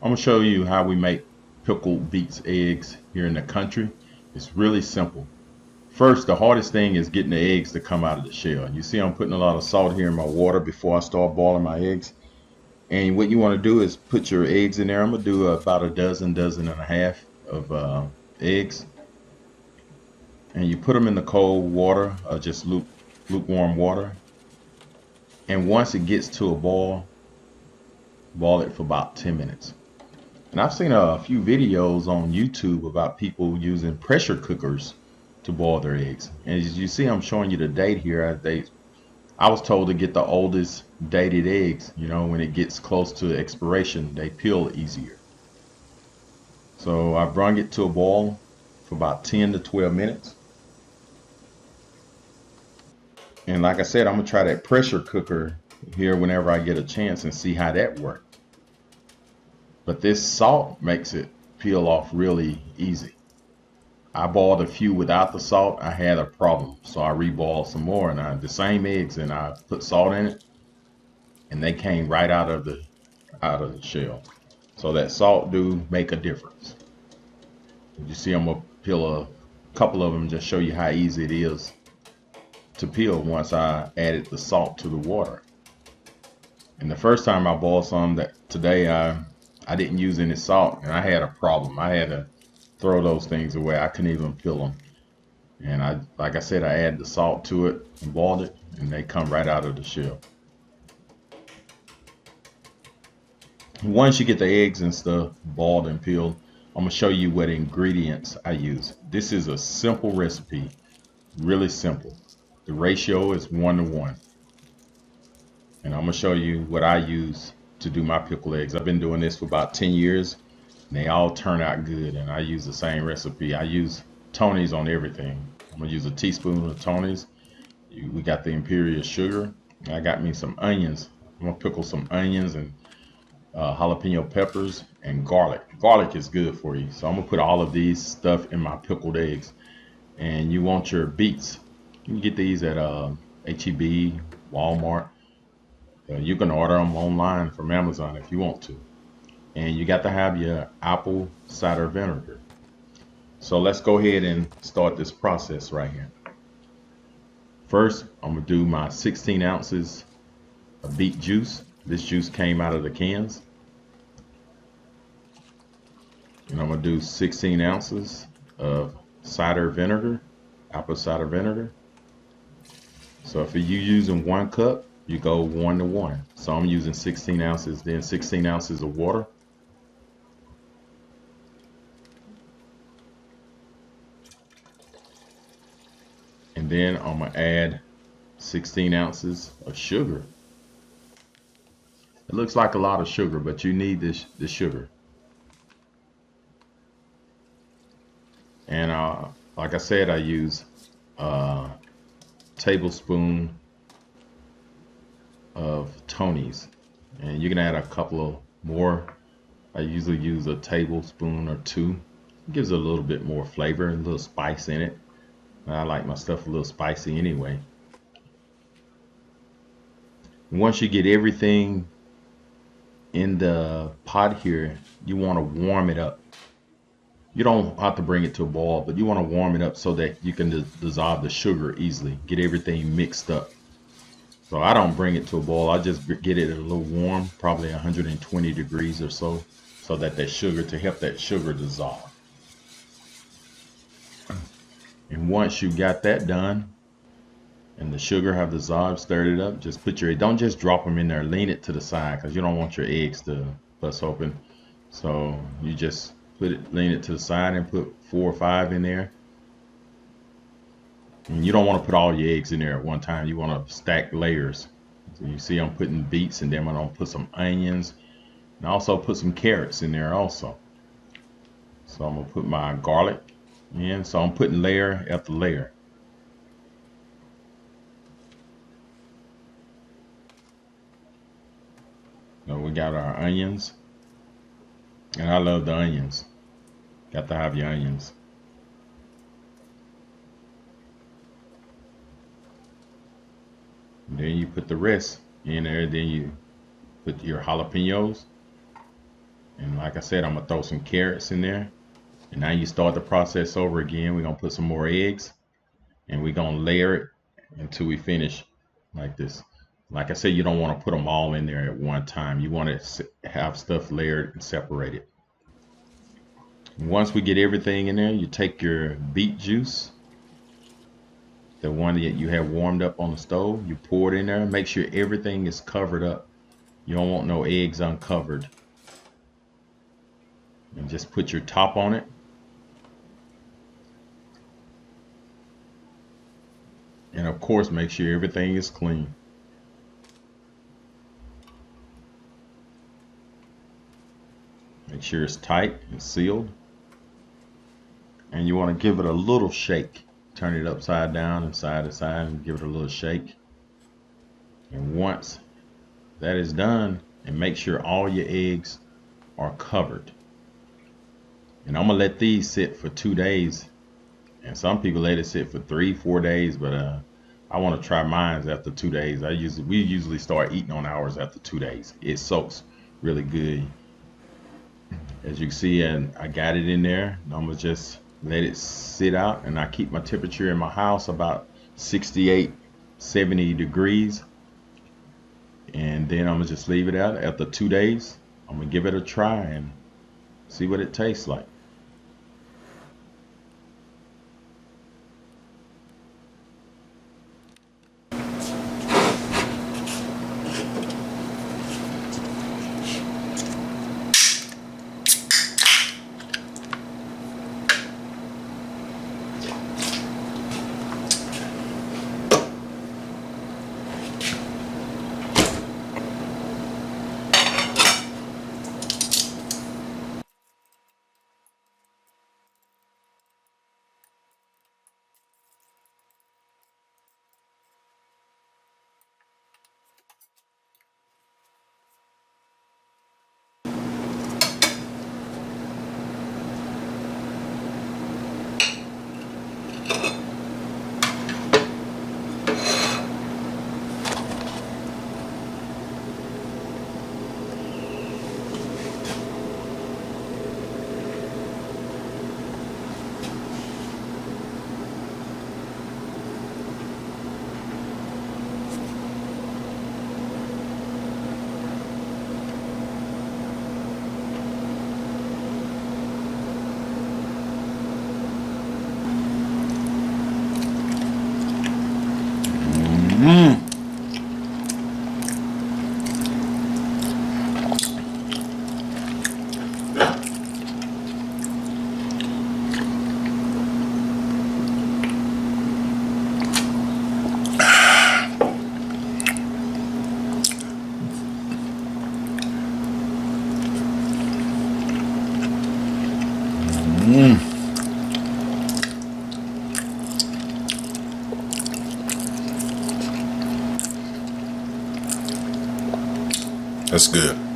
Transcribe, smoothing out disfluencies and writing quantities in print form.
I'm gonna show you how we make pickled beets eggs here in the country. It's really simple. First, the hardest thing is getting the eggs to come out of the shell. You see I'm putting a lot of salt here in my water before I start boiling my eggs. And what you want to do is put your eggs in there. I'm gonna do about a dozen, dozen and a half of eggs. And you put them in the cold water, just lukewarm water. And once it gets to a boil, boil it for about 10 minutes. And I've seen a few videos on YouTube about people using pressure cookers to boil their eggs. And as you see, I'm showing you the date here. I was told to get the oldest dated eggs. You know, when it gets close to expiration, they peel easier. So I brung it to a boil for about 10 to 12 minutes. And like I said, I'm gonna try that pressure cooker here whenever I get a chance and see how that works. But this salt makes it peel off really easy. I boiled a few without the salt. I had a problem, so I reboiled some more, and the same eggs, and I put salt in it, and they came right out of the shell. So that salt do make a difference. You see, I'm gonna peel a couple of them, just show you how easy it is to peel once I added the salt to the water. And the first time I boiled some that today, I didn't use any salt, and I had a problem. I had to throw those things away. I couldn't even peel them. And like I said, I add the salt to it and boiled it, and they come right out of the shell. Once you get the eggs and stuff boiled and peeled, I'm gonna show you what ingredients I use. This is a simple recipe, really simple. The ratio is 1 to 1. And I'm gonna show you what I use to do my pickled eggs. I've been doing this for about 10 years, and they all turn out good. And I use the same recipe. I use Tony's on everything. I'm gonna use a teaspoon of Tony's. We got the imperial sugar. I got me some onions. I'm gonna pickle some onions and jalapeno peppers and garlic. Garlic is good for you, so I'm gonna put all of these stuff in my pickled eggs. And you want your beets. You can get these at HEB, Walmart. You can order them online from Amazon if you want to. And you got to have your apple cider vinegar. So let's go ahead and start this process right here. First, I'm gonna do my 16 ounces of beet juice. This juice came out of the cans. And I'm gonna do 16 ounces of cider vinegar, apple cider vinegar. So if you're using 1 cup, you go 1 to 1. So I'm using 16 ounces, then 16 ounces of water. And then I'm gonna add 16 ounces of sugar. It looks like a lot of sugar, but you need this sugar. And like I said, I use a tablespoon of Tony's, and you can add a couple of more. I usually use a tablespoon or two. It gives it a little bit more flavor and a little spice in it. And I like my stuff a little spicy anyway. Once you get everything in the pot here, you want to warm it up. You don't have to bring it to a boil, but you want to warm it up so that you can dissolve the sugar easily, get everything mixed up. So I don't bring it to a boil. I just get it a little warm, probably 120 degrees or so that to help that sugar dissolve. And once you got that done and the sugar have dissolved, stirred it up, don't just drop them in there, lean it to the side because you don't want your eggs to bust open. So you just lean it to the side and put 4 or 5 in there. And you don't want to put all your eggs in there at one time. You want to stack layers. So you see I'm putting beets, and then I'm going to put some onions and also put some carrots in there also. So I'm going to put my garlic in. So I'm putting layer after layer. So we got our onions. And I love the onions. Got to have your onions. And then you put the rest in there. Then you put your jalapenos. And like I said, I'm gonna throw some carrots in there. And now you start the process over again. We're gonna put some more eggs and we're gonna layer it until we finish like this. Like I said, you don't want to put them all in there at one time. You want to have stuff layered and separated. Once we get everything in there, you take your beet juice, the one that you have warmed up on the stove, you pour it in there. Make sure everything is covered up. You don't want no eggs uncovered. And just put your top on it. And of course, make sure everything is clean. Make sure it's tight and sealed. And you want to give it a little shake. Turn it upside down and side to side and give it a little shake. And once that is done, and make sure all your eggs are covered. And I'm gonna let these sit for 2 days. And some people let it sit for 3-4 days, but I want to try mine after 2 days. We usually start eating on ours after 2 days. It soaks really good. As you can see, and I got it in there. I'm gonna just let it sit out, and I keep my temperature in my house about 68-70 degrees. And then I'm gonna just leave it out. After 2 days, I'm gonna give it a try and see what it tastes like. That's good.